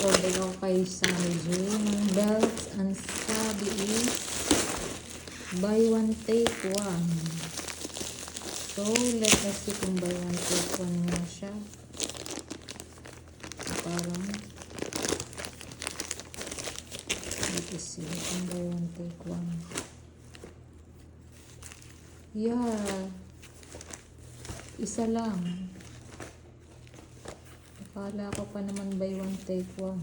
Order ako kay Sunny Jane ng belts. Ang sabi is buy one take one. So let us see kung buy one take one nga siya. Parang let us see kung buy one take one. Yeah, isa lang. Akala ko pa naman buy one take one.